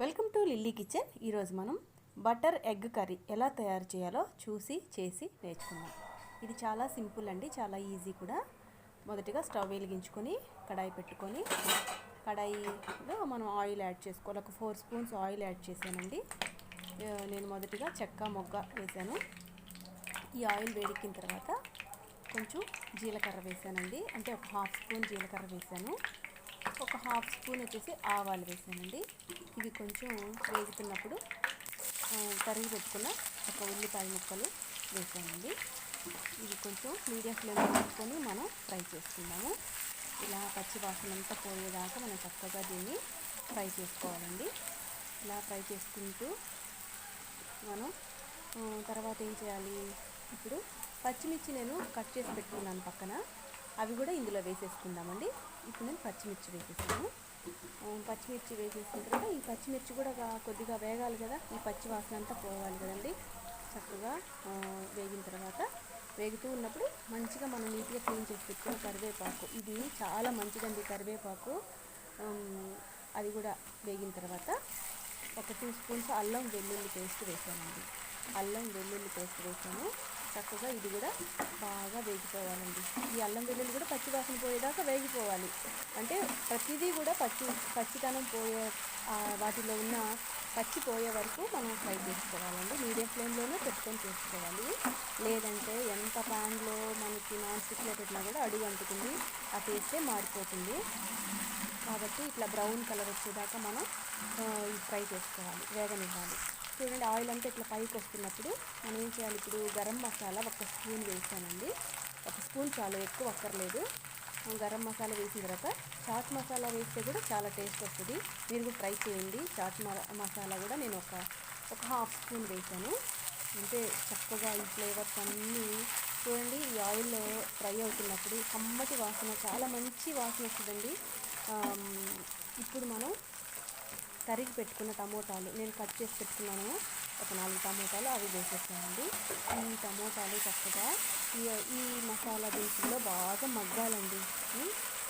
Welcome to lily kitchen. ఈరోజు మనం butter egg curry ఎలా తయారు చేయాలో చేసి నేర్చుకుందాం. ఇది చాలా సింపుల్ అండి, చాలా ఈజీ కూడా. మొదటిగా స్టవ్ వెలిగించుకొని కడాయి పెట్టుకొని కడాయిలో మనం ఆయిల్ యాడ్ చేసుకోవాలి. ఒక 4 స్పూన్స్ ఆయిల్ యాడ్ చేశానండి. నేను మొదటిగా చెక్క మొగ్గ వేసాను. ఈ ఆయిల్ వేడెక్కిన తర్వాత కొంచెం జీలకర్ర వేసానండి, అంటే ఒక 1/2 స్పూన్ జీలకర్ర వేసాను. ఒక 1/2 స్పూన్ వచ్చేసి ఆవాలు వేసానండి. ఇవి కొంచెం వేగుతున్నప్పుడు తరిగి పెట్టుకున్న ఒక ఉల్లిపాయ ముక్కలు వేసానండి. ఇవి కొంచెం మీడియం ఫ్లేమ్లో పెట్టుకొని మనం ఫ్రై చేసుకుందాము. ఇలా పచ్చి వాసన అంతా పోయేదాకా మనం చక్కగా దీన్ని ఫ్రై చేసుకోవాలండి. ఇలా ఫ్రై చేసుకుంటూ మనం తర్వాత ఏం చేయాలి, ఇప్పుడు పచ్చిమిర్చి నేను కట్ చేసి పెట్టుకున్నాను పక్కన, అవి కూడా ఇందులో వేసేసుకుందామండి. ఇప్పుడు నేను పచ్చిమిర్చి వేసేసాను. పచ్చిమిర్చి వేసేసిన తర్వాత ఈ పచ్చిమిర్చి కూడా కొద్దిగా వేగాలి కదా, ఈ పచ్చి వాసన అంతా పోవాలి కదండి. చక్కగా వేగిన తర్వాత వేగుతూ ఉన్నప్పుడు మంచిగా మనం నీట్గా క్లీన్ చేసి పెట్టుకున్న కరివేపాకు, ఇది చాలా మంచిదండి కరివేపాకు. అది కూడా వేగిన తర్వాత ఒక 2 స్పూన్స్ అల్లం వెల్లుల్లి పేస్ట్ వేసానండి. అల్లం వెల్లుల్లి పేస్ట్ వేసాను. చక్కగా ఇది కూడా బాగా వేగిపోవాలండి. ఈ అల్లం వెల్లుల్లి కూడా పచ్చి వాసన పోయేదాకా వేగిపోవాలి. అంటే ప్రతిదీ కూడా పచ్చితనం పోయే, వాటిలో ఉన్న పచ్చి పోయే వరకు మనం ఫ్రై చేసుకోవాలండి. మీడియం ఫ్లేమ్లోనే పెట్టుకొని చేసుకోవాలి. లేదంటే ఎంత ప్యాన్లో మనకి నాన్ స్టిక్లో పెట్టినా కూడా అడుగు అంటుతుంది, ఆ టేస్టే మారిపోతుంది. కాబట్టి ఇట్లా బ్రౌన్ కలర్ వచ్చేదాకా మనం ఫ్రై చేసుకోవాలి, వేగనివ్వాలి. చూడండి, ఆయిల్ అంతా ఇట్లా పైకి వస్తున్నప్పుడు మనం ఏం చేయాలి, ఇప్పుడు గరం మసాలా 1 స్పూన్ వేసానండి. 1 స్పూన్ చాలా, ఎక్కువ అక్కర్లేదు. గరం మసాలా వేసిన తర్వాత చాట్ మసాలా వేస్తే కూడా చాలా టేస్ట్ వస్తుంది. మీరు కూడా ట్రై చేయండి. చాట్ మసాలా కూడా నేను ఒక 1/2 స్పూన్ వేసాను. అంటే చక్కగా ఈ ఫ్లేవర్స్ అన్నీ చూడండి, ఈ ఆయిల్లో ఫ్రై అవుతున్నప్పుడు కమ్మటి వాసన, చాలా మంచి వాసన వస్తుందండి. ఇప్పుడు మనం తరిగి పెట్టుకున్న టమోటాలు, నేను కట్ చేసి పెట్టుకున్నాను ఒక 4 టమోటాలు, అవి వేసేసానండి. ఈ టమోటాలు చక్కగా ఈ మసాలా దినుసుల్లో బాగా మగ్గాలండి.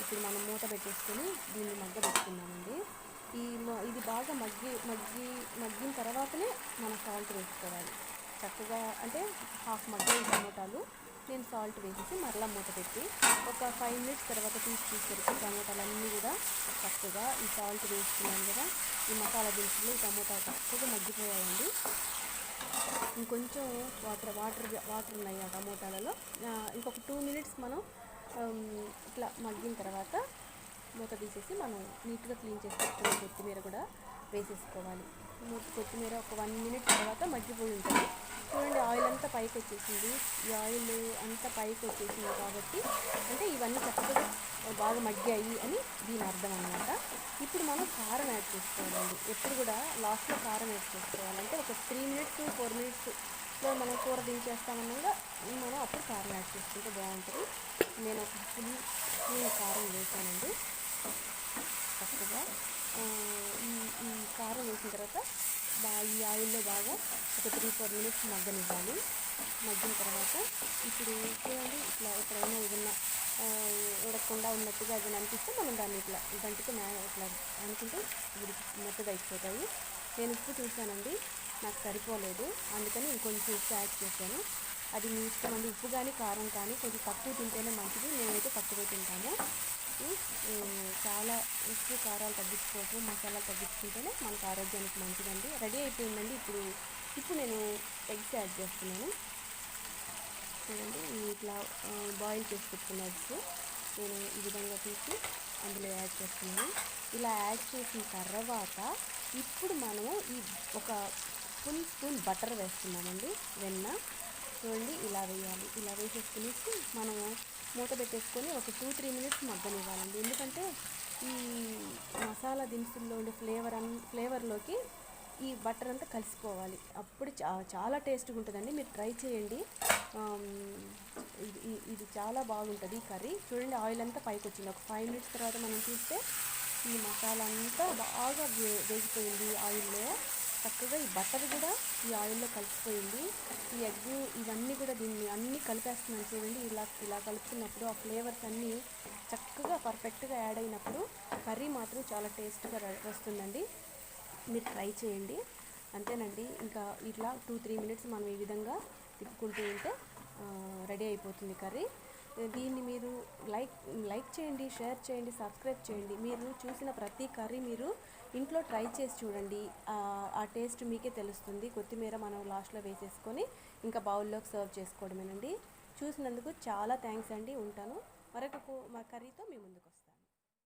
ఇప్పుడు మనం మూత పెట్టేసుకొని దీన్ని పెట్టుకున్నామండి. ఇది బాగా మగ్గిన తర్వాతనే మనం సాల్ట్ వేసుకోవాలి. చక్కగా అంటే హాఫ్ మగ్గాయి టమోటాలు, నేను సాల్ట్ వేసేసి మరలా మూత పెట్టి ఒక 5 మినిట్స్ తర్వాత చూసేసరికి టమోటాలు అన్నీ కూడా చక్కగా ఈ సాల్ట్ వేసుకున్నాను కదా, ఈ మసాలా దినుసులు, ఈ టమోటా చక్కగా మగ్గిపోయాయండి. ఇంకొంచెం వాటర్ ఉన్నాయి ఆ టమోటాలలో. ఇంకొక 2 మినిట్స్ మనం ఇట్లా మగ్గిన తర్వాత మూత తీసేసి మనం నీట్గా క్లీన్ చేసి పెట్టుకున్న కొత్తిమీర కూడా వేసేసుకోవాలి. కొత్తిమీర ఒక 1 మినిట్ తర్వాత మగ్గిపోయి ఉంటుంది. చూడండి, ఆయిల్ అంతా పైకి వచ్చేసింది. ఈ ఆయిల్ అంతా పైకి వచ్చేసింది కాబట్టి అంటే ఇవన్నీ చక్కగా బాగా మగ్గాయి అని దీని అర్థం అన్నమాట. ఇప్పుడు మనం కారం యాడ్ చేసుకోవాలండి. ఎప్పుడు కూడా లాస్ట్లో కారం యాడ్ చేసుకోవాలి. అంటే ఒక 3 మినిట్స్ 4 మినిట్స్లో మనం కూర దించేస్తామన్నా మనం అప్పుడు కారం యాడ్ చేసుకుంటే బాగుంటుంది. నేను ఒక ఫుల్ స్పూన్ కారం వేసానండి. చక్కగా ఈ కారం వేసిన తర్వాత ఈ ఆయిల్లో బాగా ఒక 3-4 మినిట్స్ మగ్గనివ్వాలి. మగ్గిన తర్వాత ఇప్పుడు చూడండి, ఇట్లా ఎక్కడైనా ఏదైనా ఉడకకుండా ఉన్నట్టుగా ఏదైనా అనిపిస్తే మనం దాన్ని ఇట్లా గంటితో ఇట్లా అనుకుంటే మెత్తగా అయిపోతాయి. నేను ఉప్పు చూసానండి, నాకు సరిపోలేదు, అందుకని ఇంకొంచెం ఉప్పు యాడ్ చేశాను. అది మీ ఇష్టం అండి. ఉప్పు కానీ కారం కానీ కొంచెం తక్కువ తింటేనే మంచిది. నేనైతే తక్కువే తింటాను. చాలా ఉప్పు కారాలు తగ్గించుకోవచ్చు, మసాలాలు తగ్గించుకుంటేనే మనకు ఆరోగ్యానికి మంచిదండి. రెడీ అయిపోయిందండి. ఇప్పుడు నేను ఎగ్స్ యాడ్ చేస్తున్నాను. చూడండి, ఇట్లా బాయిల్ చేసి పెట్టుకున్న ఎగ్స్ నేను ఈ విధంగా తీసి అందులో యాడ్ చేస్తున్నాను. ఇలా యాడ్ చేసిన తర్వాత ఇప్పుడు మనము ఒక ఫుల్ స్పూన్ బటర్ వేస్తున్నామండి, వెన్న. చూడండి, ఇలా వేయాలి. ఇలా వేసేసుకునేసి మనము మూత పెట్టేసుకొని ఒక 2-3 మినిట్స్ మగ్గనివ్వాలండి. ఎందుకంటే ఈ మసాలా దినుసుల్లో ఉండే ఫ్లేవర్లోకి ఈ బటర్ అంతా కలిసిపోవాలి. అప్పుడు చాలా టేస్ట్గా ఉంటుందండి. మీరు ట్రై చేయండి. ఇది చాలా బాగుంటుంది ఈ కర్రీ. చూడండి, ఆయిల్ అంతా పైకి వచ్చింది. ఒక 5 మినిట్స్ తర్వాత మనం చూస్తే ఈ మసాలా అంతా బాగా వేగిపోయింది ఆయిల్లో. చక్కగా ఈ బటర్ కూడా ఈ ఆయిల్లో కలిసిపోయింది. ఈ ఎగ్ ఇవన్నీ కూడా దీన్ని అన్నీ కలిపేస్తున్నాను. చూడండి, ఇలా కలుపుతున్నప్పుడు ఆ ఫ్లేవర్స్ అన్నీ చక్కగా పర్ఫెక్ట్గా యాడ్ అయినప్పుడు కర్రీ మాత్రం చాలా టేస్ట్గా వస్తుందండి. మీరు ట్రై చేయండి. అంతేనండి, ఇంకా ఇట్లా 2-3 మినిట్స్ మనం ఈ విధంగా తిప్పుకుంటూ ఉంటే రెడీ అయిపోతుంది కర్రీ. దీన్ని మీరు లైక్ చేయండి, షేర్ చేయండి, సబ్స్క్రైబ్ చేయండి. మీరు చూసిన ప్రతి కర్రీ మీరు ఇంట్లో ట్రై చేసి చూడండి. ఆ టేస్ట్ మీకే తెలుస్తుంది. కొత్తిమీర మనం లాస్ట్లో వేసేసుకొని ఇంకా బౌల్లోకి సర్వ్ చేసుకోవడమేనండి. చూసినందుకు చాలా థ్యాంక్స్ అండి. ఉంటాను. మరొక కర్రీతో మీ ముందుకు వస్తాను.